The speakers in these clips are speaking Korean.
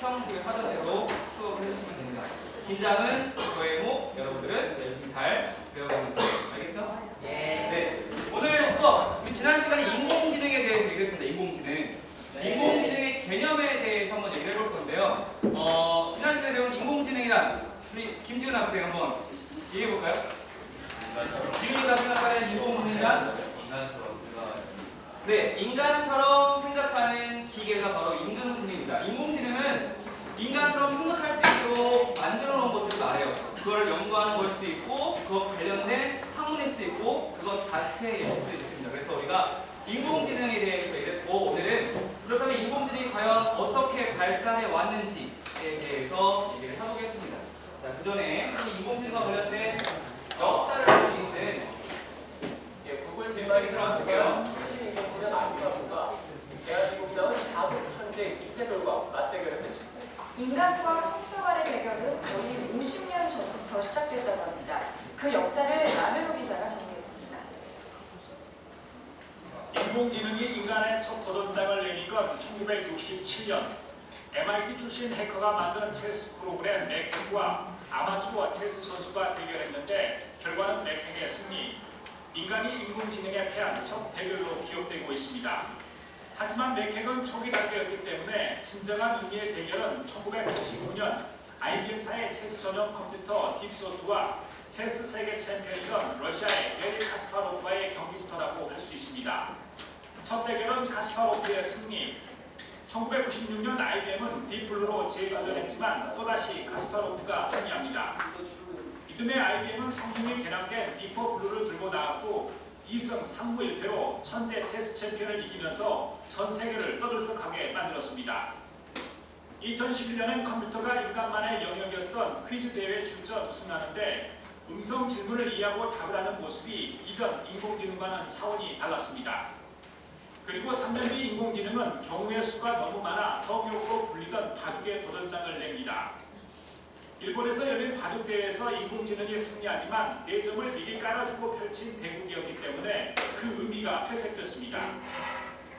평소에 하던 대로 수업을 해주시면 됩니다. 긴장은 저의 목, 여러분들은 열심히 잘 배워가면 돼요. 알겠죠? 네. 오늘 수업, 우리 지난 시간에 인공지능에 대해서 얘기했습니다. 인공지능. 인공지능의 개념에 대해서 한번 얘기를 해볼 건데요. 지난 시간에 배운 인공지능이란 우리 김지훈 학생 한번 얘기해볼까요? 지훈이가 생각하는 인공지능이란? 네, 인간처럼 생각하는 기계가 바로 인공지능입니다. 인공지능은 인간처럼 생각할 수 있도록 만들어 놓은 것들을 말해요. 그걸 연구하는 걸 수도 있고, 그거 관련된 학문일 수도 있고, 그것 자체일 수도 있습니다. 그래서 우리가 인공지능에 대해서 얘기했고, 오늘은 그렇다면 인공지능이 과연 어떻게 발달해 왔는지에 대해서 얘기를 해보겠습니다. 자, 그 전에 인공지능과 관련된 역사를 알 수 있는 구글 뒷면에 들어가 볼게요. 인간과 컴퓨터 간의 대결은 거의 50년 전부터 시작됐다고 합니다. 그 역사를 라메로 기자가 정리했습니다. 인공지능이 인간의 첫 도전장을 내민 건 1967년 MIT 출신 해커가 만든 체스 프로그램 맥핵과 아마추어 체스 선수가 대결했는데 결과는 맥핵의 승리, 인간이 인공지능에 패한 첫 대결로 기억되고 있습니다. 하지만 맥핵은 초기 단계였기 때문에 진정한 의미의 대결은 1989년 IBM사의 체스 전용 컴퓨터 딥소프트와 체스 세계 챔피언이던 러시아의 게리 카스파로프와의 경기부터라고 할 수 있습니다. 첫 대결은 카스파로프의 승리. 1996년 IBM은 딥블루로 재도전했지만 또다시 카스파로프가 승리합니다. 이듬해 IBM은 성능이 개량된 딥블루를 들고 나왔고 2승 3무 1패로 천재 체스 챔피언을 이기면서 전 세계를 떠들썩하게 만들었습니다. 2011년엔 컴퓨터가 인간만의 영역이었던 퀴즈 대회에 출전 우승하는데 음성 질문을 이해하고 답을 하는 모습이 이전 인공지능과는 차원이 달랐습니다. 그리고 3년 뒤 인공지능은 경우의 수가 너무 많아 서기록으로 불리던 바둑의 도전장을 냅니다. 일본에서 열린 바둑대회에서 인공지능이 승리하지만 4점을 미리 깔아주고 펼친 대국이었기 때문에 그 의미가 퇴색됐습니다.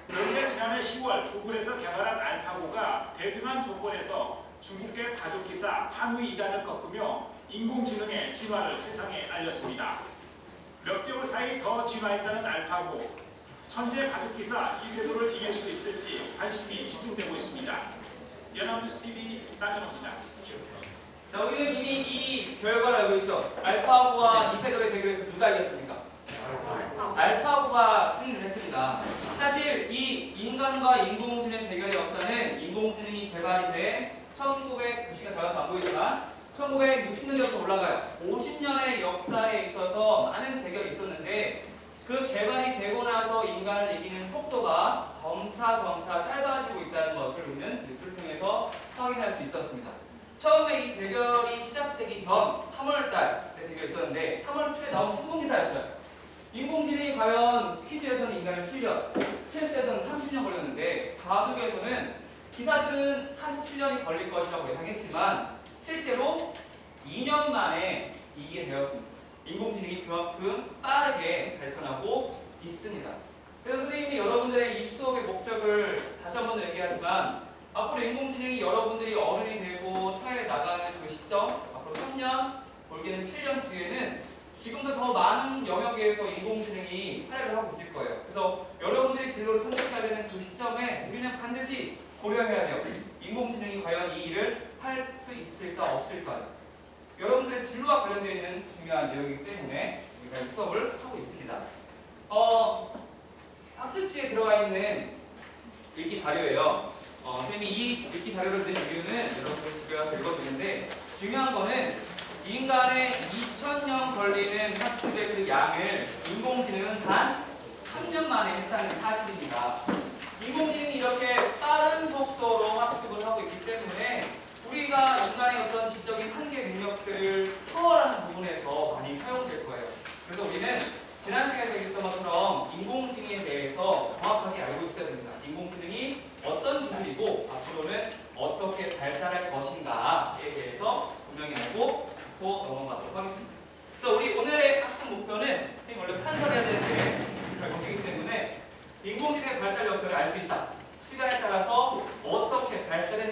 그런데 지난해 10월 구글에서 개발한 알파고가 대등한 조건에서 중국계 바둑기사 한위 2단을 꺾으며 인공지능의 진화를 세상에 알렸습니다. 몇 개월 사이 더 진화했다는 알파고, 천재 바둑기사 이세돌을 이길 수 있을지 관심이 집중되고 있습니다. 연합뉴스TV 나경호입니다. 자, 우리는 이미 이 결과를 알고 있죠. 알파고와 이세돌의 대결에서 누가 이겼습니까? 알파고가 승리를 했습니다. 사실 이 인간과 인공지능 대결의 역사는 인공지능이 개발이 돼 1990년 잡아서 안 보이지만 1960년대부터 올라가요. 50년의 역사에 있어서 많은 대결이 있었는데 그 개발이 되고 나서 인간을 이기는 속도가 점차 짧아지고 있다는 것을 우리는 뉴스를 통해서 확인할 수 있었습니다. 처음에 이 대결이 시작되기 전 3월달에 대결이 있었는데 3월 초에 나온 신문기사였어요. 인공지능이 과연 퀴즈에서는 인간을 7년, 체스에서는 30년 걸렸는데 바둑에서는 기사들은 47년이 걸릴 것이라고 예상했지만 실제로 2년 만에 이기게 되었습니다. 인공지능이 그만큼 빠르게 발전하고 있습니다. 그래서 선생님이 여러분들의 이 수업의 목적을 다시 한 번 얘기하지만 앞으로 인공지능이 여러분들이 어른이 되고 사회에 나가는 그 시점, 앞으로 3년, 돌게는 7년 뒤에는 지금도 더 많은 영역에서 인공지능이 활약을 하고 있을 거예요. 그래서 여러분들이 진로를 선택해야 되는 그 시점에 우리는 반드시 고려해야 돼요. 인공지능이 과연 이 일을 할 수 있을까 없을까. 여러분들의 진로와 관련되어 있는 중요한 내용이기 때문에 우리가 이 수업을 하고 있습니다. 학습지에 들어가 있는 읽기 자료예요. 선생님이 이 읽기 자료를 낸 이유는 여러분들 집에 가서 읽어주는데 중요한 거는 인간의 2000년 걸리는 학습의 그 양을 인공지능은 단 3년 만에 했다는 사실입니다. 인공지능이 이렇게 빠른 속도로 학습을 하고 있기 때문에 우리가 인간의 어떤 지적인 한계 능력들을 초월하는 부분에서 많이 사용될 거예요. 그래서 우리는 지난 시간에 얘기했던 것처럼 인공지능에 대해서 정확하게 알고 있어야 됩니다. 인공지능이 어떤 기술이고 앞으로는 어떻게 발달할 것인가에 대해서 분명히 알고 넘어가도록 하겠습니다. 그래서 우리 오늘의 학습 목표는 원래 판단해야 되는데 잘 모르기 때문에 인공지능의 발달 역사를 알 수 있다. 시간에 따라서 어떻게 발달해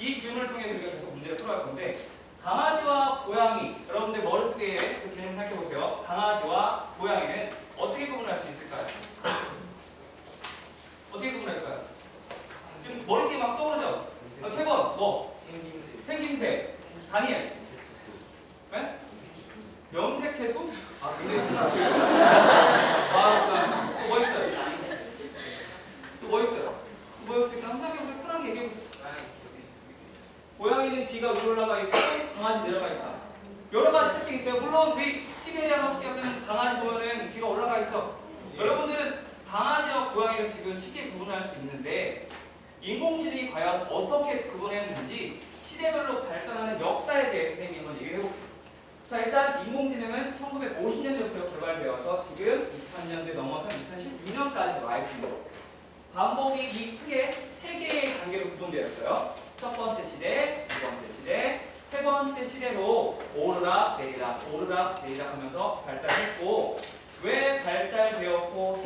이 질문을 통해서 우리가 계속 문제를 풀어갈 건데 강아지와 고양이 여러분들 머릿속에 그 개념을 생각해보세요. 강아지와 고양이는 어떻게 구분할 수 있을까요? 어떻게 구분할까요? 지금 머릿속에 막 떠오르죠? 최번 뭐? 생김새 다니엘 네? 염색 채소? 아 굉장히 생각해요. 아, 또 뭐 있어요? 또 뭐 있어요? 뭐였을까? 항상 우리 편하게 얘기해보세요. 고양이는 귀가 위로 올라가 있고 강아지 내려가 있다. 여러 가지 특징이 있어요. 물론 그 시베리안 허스키 같은 강아지 보면은 귀가 올라가 있죠. 여러분들은 강아지와 고양이를 지금 쉽게 구분할 수 있는데 인공지능이 과연 어떻게 구분했는지 시대별로 발전하는 역사에 대해 선생님이 한번 얘기해 볼게요. 자, 일단 인공지능은 1950년대부터 개발되어서 지금 2000년대 넘어서 2016년까지 와 있습니다. 반복이 크게 세 개의 단계로 구분되었어요. 첫 번째 시대, 두 번째 시대, 세 번째 시대로 오르락 내리락 오르락 내리락 하면서 발달했고 왜 발달되었고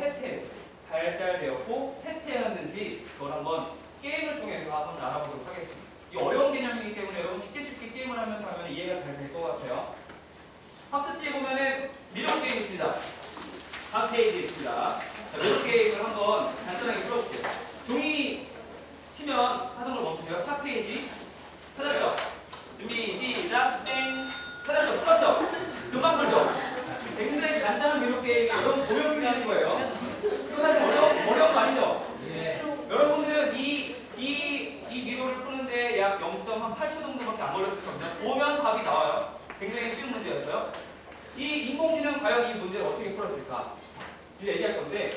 쇠퇴였는지 그걸 한번 게임을 통해서 한번 알아보도록 하겠습니다. 이 어려운 개념이기 때문에 여러분 쉽게 게임을 하면서 하면 이해가 잘 될 것 같아요. 학습지에 보면은 미력 게임이 있습니다. 각 페이지 있습니다. 미력 게임을 한번 간단하게 풀어볼게요. 종이 치면 하던 걸 멈추세요. 차 페이지 찾았죠? 준비 시작 땡 찾았죠? 풀었죠? 금방 풀죠? 굉장히 간단한 미력 게임이 여러분 보면 풀리는 거예요. 이거 사실 어려운 거 아니죠? 여러분들은 이 미로를 푸는데 약 0.8초 정도밖에 안 걸렸을 겁니다. 보면 답이 나와요. 굉장히 쉬운 문제였어요. 이 인공지능은 과연 이 문제를 어떻게 풀었을까? 이제 얘기할 건데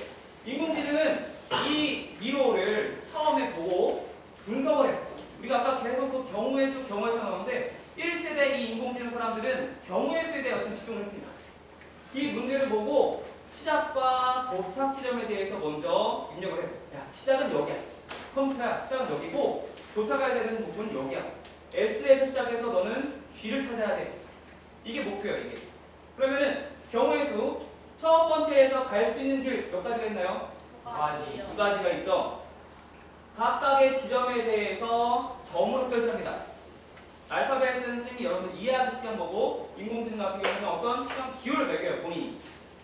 인공지능은 이 미로를 처음에 보고 분석을 해요. 우리가 아까 계속 그 경우의 수 나오는데 1세대 이 인공지능 사람들은 경우의 수에 대해 어떤 집중을 했습니다. 이 문제를 보고 시작과 도착 지점에 대해서 먼저 입력을 해요. 야, 시작은 여기야. 컴퓨터야, 시작은 여기고 도착해야 되는 목표는 여기야. S에서 시작해서 너는 G를 찾아야 돼. 이게 목표예요, 이게. 그러면은 경우의 수 첫 번째에서 갈 수 있는 길 몇 가지가 있나요? 두 가지가 있죠. 각각의 지점에 대해서 점으로 표시합니다. 알파벳은 선생님이 여러분 이해하기 쉽게 한 거고 인공지능 같은 경우는 어떤 특정 기호를 매겨요, 본인이.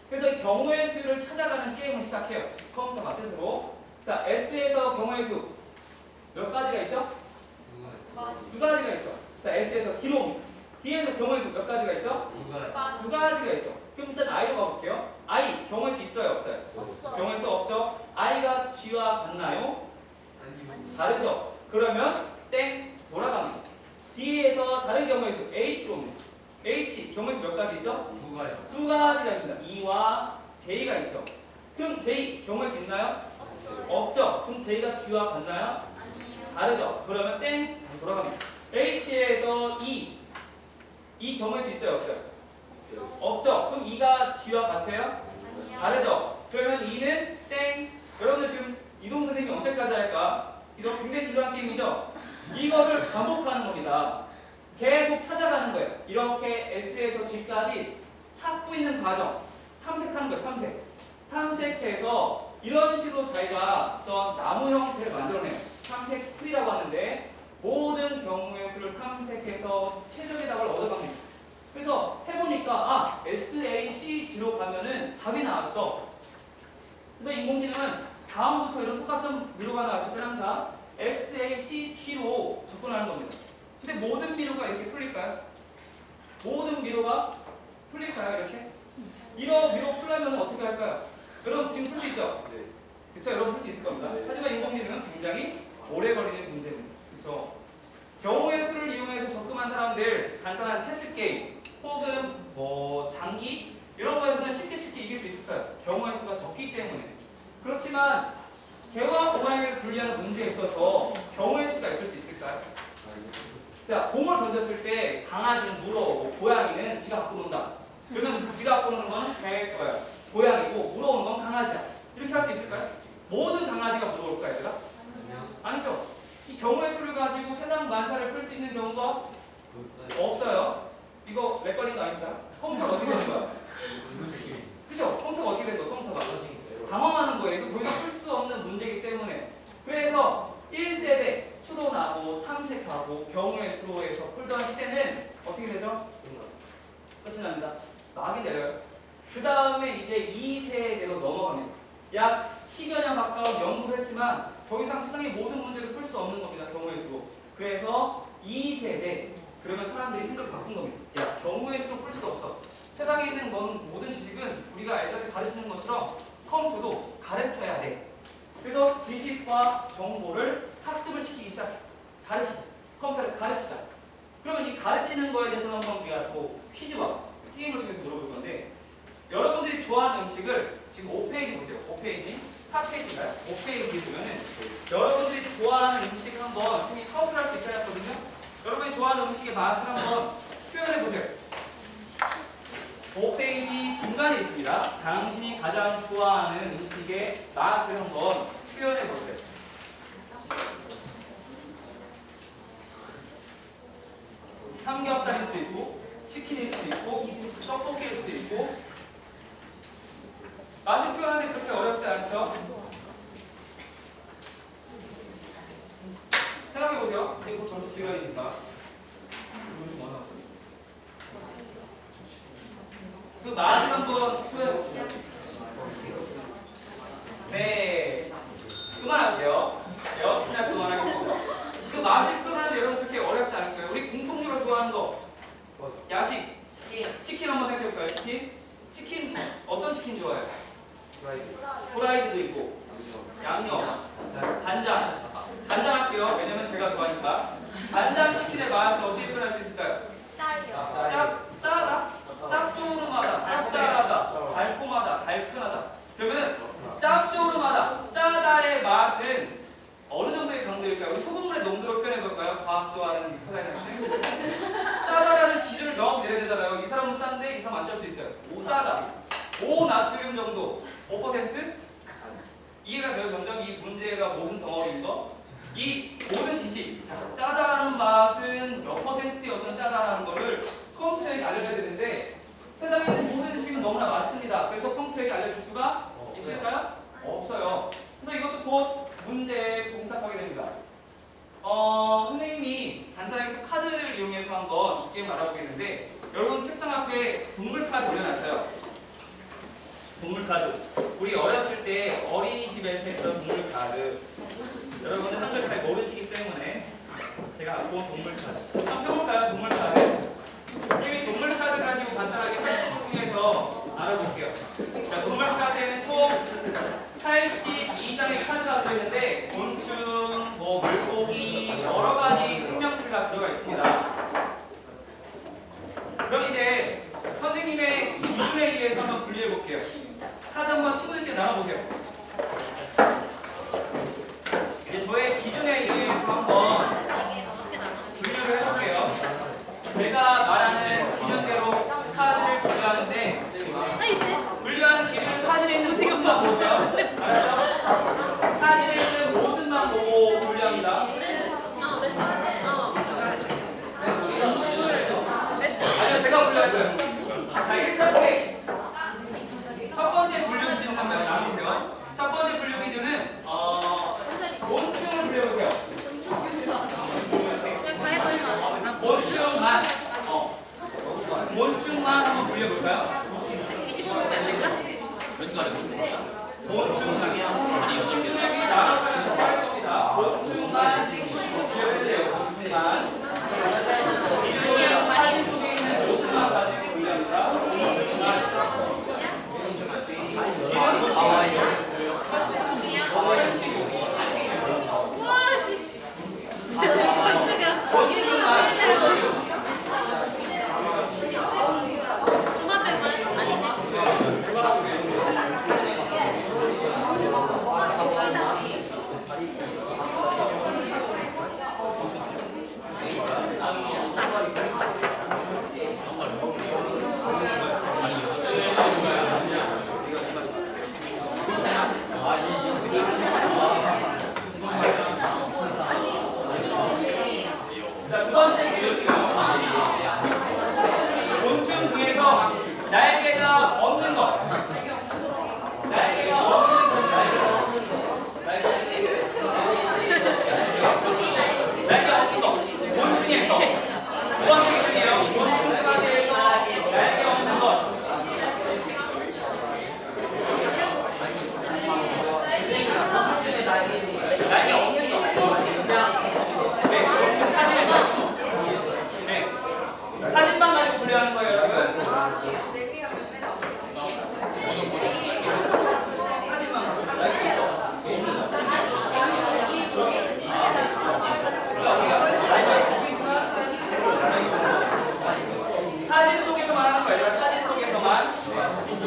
그래서 경우의 수를 찾아가는 게임을 시작해요. 컴퓨터가 스스로. 자, S에서 경우의 수 몇 가지가 있죠? 두 가지가 있죠. 자, S에서 기록. D에서 경우의 수 몇 가지가 있죠? 두 가지가 있죠. 그럼 일단 I로 가볼게요. I, 경우의 수 있어요, 없어요? 경우의 수 없죠? I가 G와 같나요? 다르죠? 그러면 땡 돌아갑니다. D에서 다른 경우의 수 H로 옵니다. H, 경우의 수 몇 가지죠? 두 가지가 있습니다. E와 J가 있죠. 그럼 J, 경우의 수 있나요? 없죠? 그럼 J가 G와 같나요? 다르죠? 그러면 땡 돌아갑니다. H에서 E 경우의 수 있어요? 없어요? 없죠? 그럼 E가 G와 같아요? 다르죠? 그러면 E는 땡. 여러분들 지금 이동 선생님이 언제까지 할까? 이거 굉장히 지루한 게임이죠? 이거를 반복하는 겁니다. 계속 찾아가는 거예요. 이렇게 S에서 G까지 찾고 있는 과정. 탐색하는 거예요. 탐색해서 이런 식으로 자기가 어떤 나무 형태를 만들어내요. 탐색 풀이라고 하는데 모든 경우의 수를 탐색해서 최적의 답을 얻어갑니다. 그래서 해보니까 SACG로 가면은 답이 나왔어. 그래서 인공지능은 다음부터 이런 똑같은 미로가 나왔을 때 항상 SACG로 접근하는 겁니다. 근데 모든 미로가 이렇게 풀릴까요? 모든 미로가 풀릴까요? 이렇게? 이런 미로 풀려면 어떻게 할까요? 여러분 지금 풀 수 있죠? 네. 그쵸? 여러분 풀 수 있을 겁니다. 하지만 인공지능은 굉장히 오래 걸리는 문제입니다. 그쵸? 경우의 수를 이용해서 접근한 사람들 간단한 체스 게임 혹은 뭐 장기 이런 거에서는 쉽게 이길 수 있었어요. 경우의 수가 적기 때문에. 그렇지만 개와 고양이를 분리하는 문제에 있어서 경우의 수가 있을 수 있을까요? 자, 공을 던졌을 때 강아지는 물어오고 고양이는 지가 갖고 논다. 그러면 지가 갖고 노는 건 개일 거예요. 고양이고 물어오는 건 강아지야. 이렇게 할 수 있을까요? 모든 강아지가 물어올까요, 얘가? 아니죠. 이 경우의 수를 가지고 세상 만사를 풀 수 있는 경우가 없어요. 이거 렉 걸린 거 아닙니까? 컴퓨터가 어떻게 되는 거야? 그죠? 컴퓨터가 어떻게 되는 거야? 컴퓨터가 당황하는 거예요. 이거 더 이상 풀 수 없는 문제이기 때문에. 그래서 1세대 추론하고 탐색하고 하고 경우의 수로에서 폴더한 시대는 어떻게 되죠? 끝이 납니다. 막이 내려요. 그 다음에 이제 2세대로 넘어갑니다. 약 10여 년 가까운 연구를 했지만 더 이상 세상의 모든 문제를 풀 수 없는 겁니다. 경우의 수로. 그래서 2세대. 그러면 사람들이 생각을 바꾼 겁니다. 야, 경우의 수로 풀 수 없어. 세상에 있는 모든 지식은 우리가 애들한테 가르치는 것처럼 컴퓨터도 가르쳐야 돼. 그래서 지식과 정보를 학습을 시키기 시작해. 가르치자. 컴퓨터를 가르치자. 그러면 이 가르치는 거에 대해서는 한번 우리가 또 퀴즈와 게임을 통해서 물어볼 건데, 여러분들이 좋아하는 음식을 지금 5페이지 보세요. 5페이지, 4페이지인가요? 5페이지 보면은 여러분들이 좋아하는 음식 한번 형이 서술할 수 있게 했거든요. 여러분이 좋아하는 음식의 맛을 한번 표현해 보세요. 5페이지 중간에 있습니다. 당신이 가장 좋아하는 음식의 맛을 한번 표현해 보세요. 삼겹살일 수도 있고, 치킨일 수도 있고, 떡볶이일 수도 있고. 맛을 표현하는데 그렇게 어렵지 않죠? 생각해보세요. 이거 점수 시간이니까. 그 맛을 한번 표현해보세요. 네. 그만할게요. 역시나 그만하겠습니다. 그 맛을 표현하는데 여러분 그렇게 어렵지 않을 거예요. 우리 공통적으로 좋아하는 거. 야식. 치킨 한번 생각해볼까요? 치킨 어떤 치킨 좋아해요? 프라이드도 있고 양념, 간장 할게요. 왜냐면 제가 좋아하니까. 간장 치킨의 맛은 어떻게 표현할 수 있을까요? 짜다, 짭조름하다, 짭짤하다, 달콤하다, 달큰하다. 그러면은 짭조름하다, 짜다의 맛은 어느 정도의 강도일까요? 우리 소금물의 농도로 표현해볼까요? 과학 좋아하는 표현할 때 짜다라는 기준을 명확히 내려야 되잖아요. 이 사람은 짠데 이 사람 안 짤 수 있어요. 짜다, 5 나트륨 정도, 5%? 이해가 돼요? 점점 이 문제가 무슨 덩어리인 거? 이 모든 지식, 짜다라는 맛은 몇 퍼센트의 어떤 짜다라는 거를 컴퓨터에게 알려줘야 되는데 세상에 있는 모든 지식은 너무나 많습니다. 그래서 컴퓨터에게 알려줄 수가 있을까요? 없어요. 그래서 이것도 곧 문제에 봉착하게 됩니다. 선생님이 간단하게 카드를 이용해서 한번 이 게임 알아보겠는데, 여러분 책상 앞에 동물 카드 올려놨어요. 동물 카드. 우리 어렸을 때 어린이집에서 했던 동물 카드. 여러분은 한글 잘 모르시기 때문에 제가 갖고 온 동물 카드. 한번 펴볼까요? 동물 카드. 지금 이 동물 카드 가지고 간단하게 활동을 통해서 알아볼게요. 자, 동물 카드에는 총 82장의 카드가 들어있는데 곤충, 물고기, 여러 가지 생명체가 들어가 있습니다. 그럼 이제 선생님의 기준에 의해서 한번 분리해 볼게요. 카드 한번 친구들끼리 나눠보세요. 이제 저의 기준에 의해서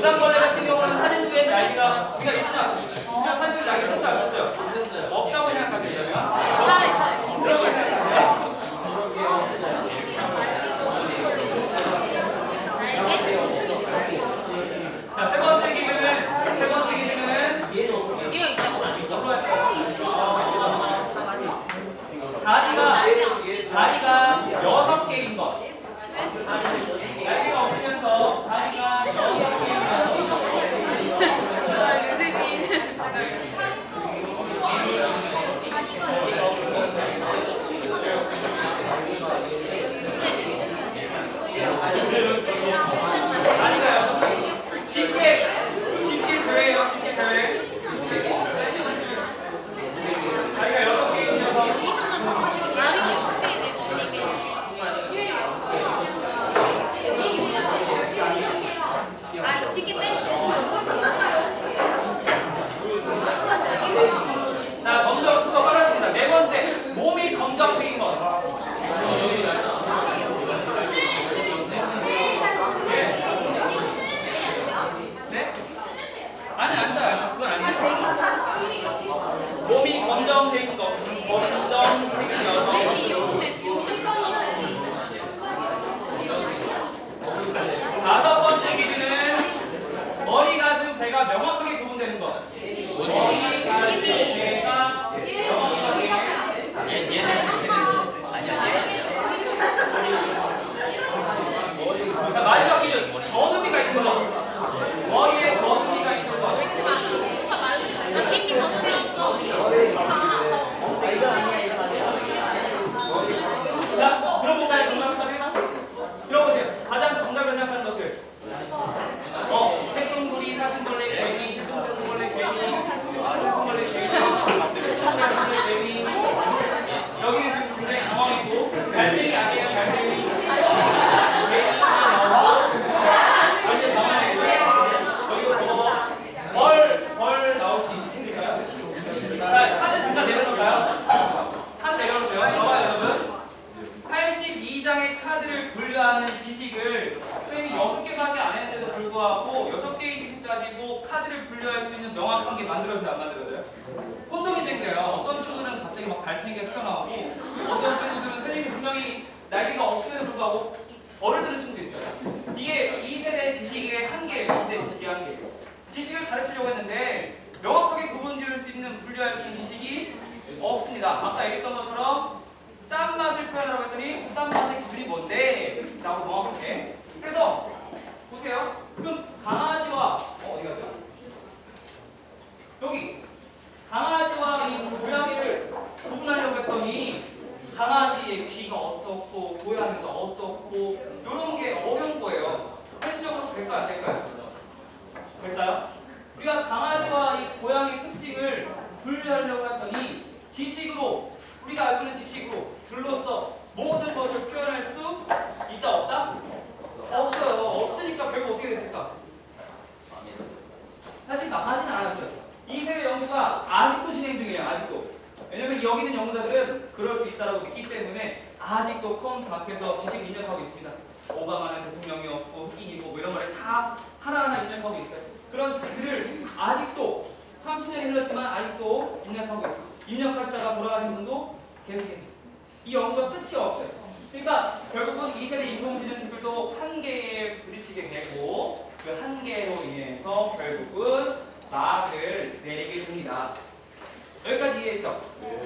무당벌레 같은 경우는 사진 속에 날개가 우리가 있잖아. 사진 속에 날개를 했어요, 안 했어요? 없다고 생각하세요, 그러면? 없다고 생각하세요? 자, 세 번째 기준은 다리가 6개인 것. 날개가 없으면서 다리가 6개인 다리가 6개. 집게 제외예요. 집게 제외. 다리가 6개인 녀석. 자, 점점 크고 빨라집니다. 네 번째, 몸이 검정색인 것. 네? 아니, 안 써요. 그건 아니에요. 몸이 검정색인 것. 검정색이어서. 다섯 번째 기준은 머리, 가슴, 배가 명확하게 구분되는 것. 머리, 가슴, 배가 명확하게. 자, 마지막 기준, 거두비가 있는 것. 머리에 거두비가 있는 것. 자, 들어볼까요? 정답까지? 들어보세요. 가장 정답을 생각하는 것들. 태권도리, 사슴벌레, 개미, 사슴벌레, 개미, 사슴벌레, 개미, 사슴벌레, 개미. 여기는 지금 굉장히 당황했고, 달팽이 아니에요, 달팽이. 개미가 나와서 완전 당황했어요. 여기서 저거 벌 나올 수 있으니까요. 자, 카드 잠깐 내려놓을까요? 카드 내려놓으세요. 봐봐요, 여러분. 82장의 카드를 분류하는 지식을 선생님이 6개밖에 안 했는데도 불구하고 6개의 지식 가지고 카드를 분류할 수 있는 명확한 게 만들어져요, 안 만들어져요? 혼동이 생겨요. 어떤 친구들은 갑자기 막 달팽이가 튀어나오고 어떤 친구들은 선생님이 분명히 날개가 없음에도 불구하고 벌을 드는 친구도 있어요. 이게 이 세대의 지식의 한계예요. 이 시대의 지식의 한계예요. 지식을 가르치려고 했는데 명확하게 구분 지을 수 있는 분류할 수 있는 지식이 없습니다. 아까 얘기했던 것처럼 짠맛을 표현하라고 했더니 짠맛의 기준이 뭔데? 라고 명확하게. 그래서 보세요. 그럼 강아지와 어디 갔죠? 여기 강아지와 이 고양이를 구분하려고 했더니 강아지의 귀가 어떻고 고양이가 어떻고 이런 게 어려운 거예요. 현실적으로 될까요? 안 될까요? 될까요? 우리가 강아지와 이 고양이의 특징을 분류하려고 했더니 지식으로 우리가 알고 있는 지식으로 글로써 모든 것을 표현할 수 있다 없다? 없어요. 없으니까 결국 어떻게 됐을까? 사실 망하진 않았어요. 이 세계 연구가 아직도 진행 중이에요. 아직도. 왜냐면 여기 있는 연구자들은 그럴 수 있다고 믿기 때문에 아직도 컴퓨터 앞에서 지식을 입력하고 있습니다. 오바마는 대통령이었고 흑인이고 뭐 이런 말을 다 하나하나 입력하고 있어요. 그런 지식들을 아직도 30년이 흘렀지만 아직도 입력하고 있어요. 입력하시다가 돌아가신 분도 계속해요. 이 연구가 끝이 없어요. 그러니까 결국은 이 세대 인공지능 기술도 한계에 부딪히게 되고 그 한계로 인해서 결국은 막을 내리게 됩니다. 여기까지 이해했죠?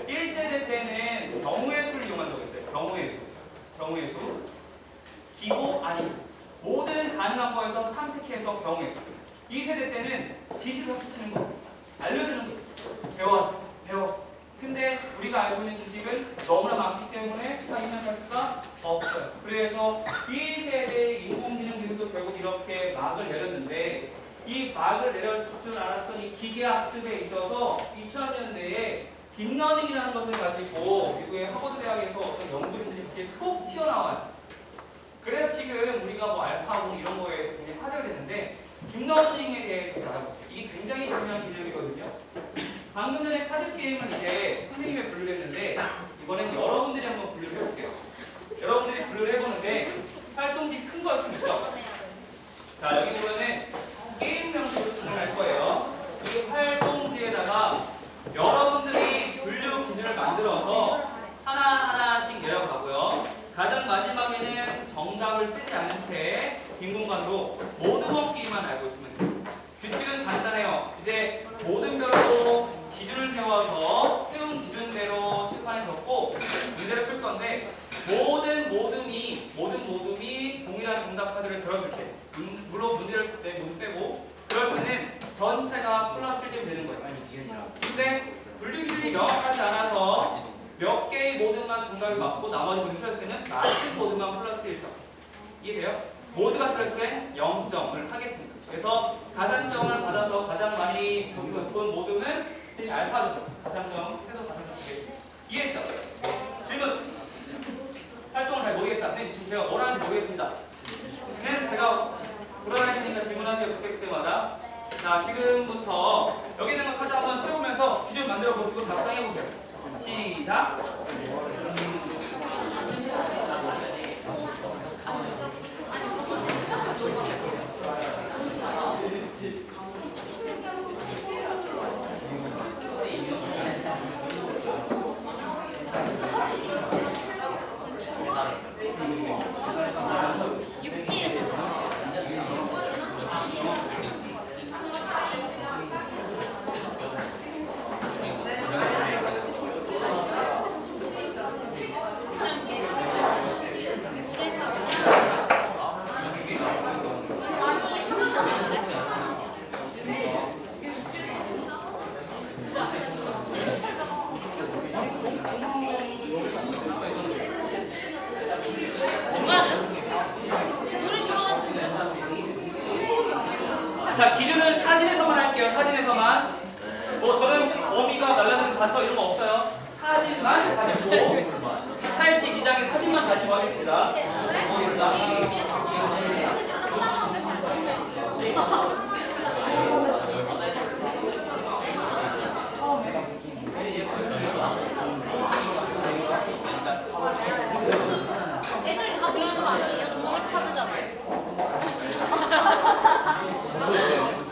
1세대 때는 경우의 수를 이용한다고 했어요. 경우의 수. 경우의 수. 기고 아니고 모든 가능한 거에서 탐색해서 경우의 수. 2세대 때는 지식을 쓰는 거. 알려주는 거. 배워. 근데 우리가 알고 있는 지식은 너무나 많기 때문에 다 입력할 수가 없어요. 그래서 2세대의 인공지능 기술도 결국 이렇게 막을 내렸는데 이 막을 내릴 줄 알았더니 기계학습에 있어서 2000년대에 딥러닝이라는 것을 가지고 미국의 하버드 대학에서 어떤 연구진들이 이렇게 푹 튀어나와요. 그래서 지금 우리가 뭐 알파고 이런 거에서 굉장히 화제가 됐는데 딥러닝에 대해서 알아볼게요. 이게 굉장히 중요한 기술이거든요. 방금 전에 카드 게임은 이제 선생님이 분류를 했는데 이번엔 여러분들이 한번 분류를 해볼게요. 여러분들이 분류를 해보는데 활동지 큰 거 좀 있죠? 자, 여기 보면은 게임 정답이 맞고 나머지 모두 틀렸을 때는 마치 모두만 플러스 1점. 이해돼요? 모두가 틀렸을 때 0점을 하겠습니다. 그래서 가산점을 받아서 가장 많이 본 모두는 알파 점수, 가산점 해서 가산점 주겠습니다. 이해했죠? 질문! 활동을 잘 모르겠다. 선생님 지금 제가 뭘 하는지 모르겠습니다. 그냥 제가 돌아다니시니까 질문하세요. 그때 그때마다. 자, 지금부터 여기 있는 거 카드 한번 채우면서 기준 만들어 보시고 작성해 보세요. 시작. 자, 기준은 사진에서만 할게요. 사진에서만. 뭐 저는 어미가 날라다니는 거 봤어 이런 거 없어요. 사진만 가지고 82장의 사진만 가지고 하겠습니다. 애들이 다 그러는 거 아니에요? 동물 카드잖아요. 해도 돼요?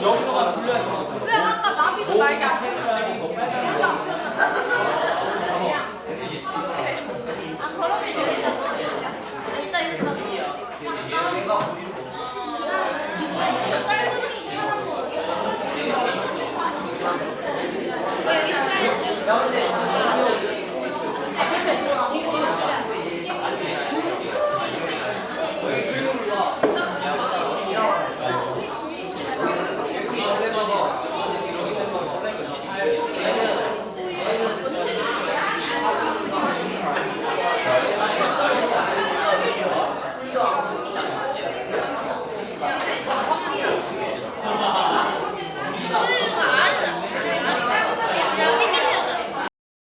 여기서가 분류하시면 그래 아까 나비도 날개 안 폈는데. 아 그러면 이제